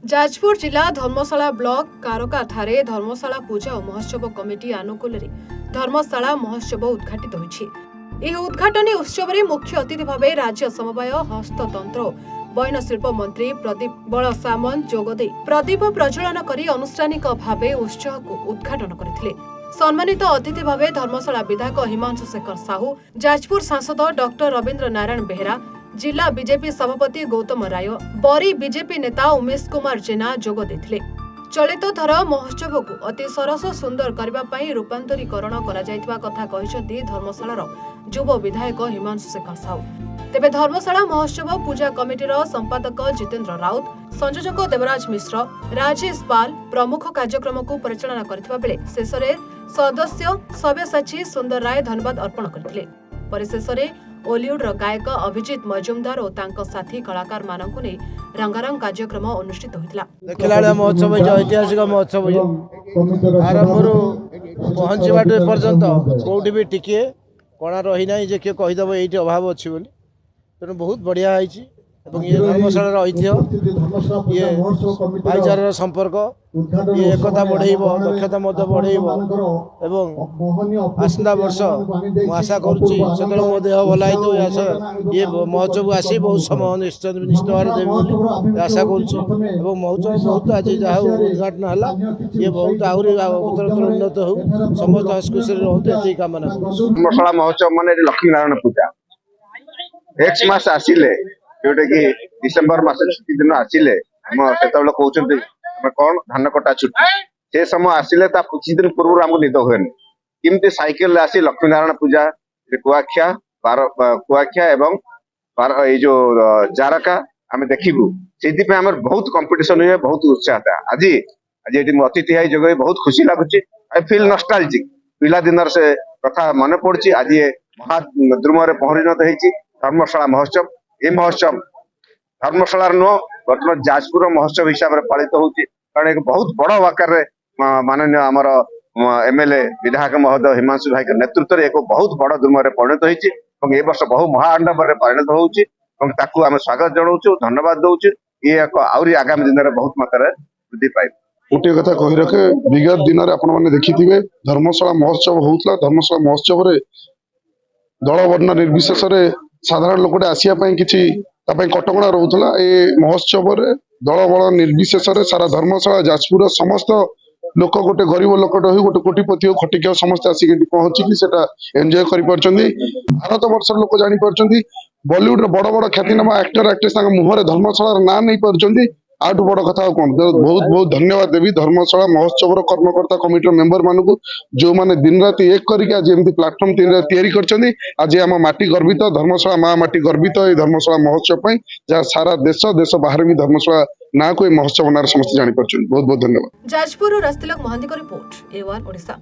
जाजपुर जिला धर्मशाला ब्लॉक कारका ठारे धर्मशाला पूजा और महोत्सव कमिटी आनुकूल धर्मशाला महोत्सव उद्घाटित होइछि। उद्घाटनी उत्सव में मुख्य अतिथि भाव राज्य समवाय हस्ततंत्र बयन शिल्प मंत्री प्रदीप बल सामंत जोगदे प्रदीप प्रज्वलन करी अनुष्ठानिक भाव उत्सव को उद्घाटन करथिले। सम्मानित अतिथि भाव धर्मशाला विधायक हिमांशु शेखर साहू, जाजपुर सांसद डॉक्टर रवींद्र नारायण बेहेरा, जिला बीजेपी सभापति गौतम राय, बरी बीजेपी नेता उमेश कुमार जेना जोग देथिले। चलित थर महोत्सव को अति सरस सुंदर करबा पई रूपांतरीकरण करा जायतिबा कथा कहिसथि धर्मशालार युव विधायक हिमांशु शेखर साहू। तेबे धर्मशाला महोत्सव पूजा कमिटीर संपादक जितेंद्र राउत, संयोजक देवराज मिश्र, राजेश पाल प्रमुख कार्यक्रम को परिचालना करथिबा बेले शेषरे सदस्य सव्यसाची सुंदर राय धन्यवाद अर्पण करथिले। परिशेषरे ओलीवुडर गायक अभिजीत मजुमदार और तांको साथी कलाकार मानकु नै रंगारंग कार्यक्रम अनुष्ठित होइतला। देखिला महोत्सव ऐतिहासिक महोत्सव आरंभरू पहुंचबाट पर्यंत कोठी भी टिके कोणा रही ना जे के कहिदब एठी अभाव अछि बोली तेणु बहुत बढ़िया है। ये धर्मशाला ऐतिह्य, ये भाईचारार संपर्क, ये एकता बढ़ेब, दक्षता बढ़ेब एवं आसंता वर्ष आशा करुच्ची मो देह भल ये महोत्सव आसी बहुत समय निश्चित भाव देवी आशा करुच्ची। महोत्सव बहुत आज जहाँ उद्घाटन है ये बहुत आहरी उत्तरोत्तर उन्नत हो समस्त हस्कुशी रहते कामना। धर्मशाला महोत्सव मान लक्ष्मी नारायण पूजा एक्स मास आसिले जोटा कि डिसेम्बर मास छुट्टी दिन आसिले से कहते कौन धान कटा छुट्टी से समय आसिले किसी दिन पूर्व आमको निद हुए किमती साइकेल आसी लक्ष्मी नारायण पूजा कुआखिया एवं ये जो जारका आम देखू से बहुत कंपिटिशन हुए, बहुत उत्साह था। आज आज ये अतिथि है जगह बहुत खुशी लगुच। आई फिल नॉस्टैल्जिक पिला दिन से कथा मन पड़ी। आज ये महाद्रुम परिणत होती धर्मशाला महोत्सव। ये महोत्सव धर्मशाला नुह बर्तमान जाजपुर महोत्सव हिसाब से पालित होती कारण एक बहुत बड़ आकार माननीय आमर एमएलए विधायक महोदय हिमांशु भाई के नेतृत्व में एक बहुत बड़ द्रुम परिणत होती। ये वर्ष बहु महाआडंबर परिणत होती स्वागत जनाऊँ, धन्यवाद दौर। ये आहरी आगामी दिन में बहुत मात्रा वृद्धि पाए। गोटे कथा कही रखे विगत दिन में आपण मैंने देखिथे धर्मशाला महोत्सव होता। धर्मशाला महोत्सव दल वर्ण निर्विशेष साधारण लोकटे आसापी किसी कटकणा रोला। ये महोत्सव दल बल निर्विशेष सारा धर्मशाला जाजपुर समस्त लोक गोटे गरीब लोकटे हो गोटे कोटिपति हो खटिक समस्त आसिक पहुंची एंजॉय कर भारत वर्ष लोक जापर बॉलीवुड बड़ बड़ ख्यातिनामा एक्टर एक्ट्रेस मुहर धर्मशाला ना नहीं पार्टी आठ बड़ कथा कौन। बहुत बहुत धन्यवाद देवी धर्मशाला महोत्सव कर्मकर्ता कमिटी मेंबर मानक जो माने दिन रात एक करके आज एमती प्लाटफॉर्म तैयारी करछंदी। आज आम माटी गर्वित धर्मशाला माँ माटी गर्वित ये धर्मशाला महोत्सव जहाँ सारा देश बाहर भी धर्मशाला ना कोई महोत्सव ना समस्त जानी पार्छन। बहुत बहुत धन्यवाद। Jajpur Rastilak Mohanty report A1 Odisha.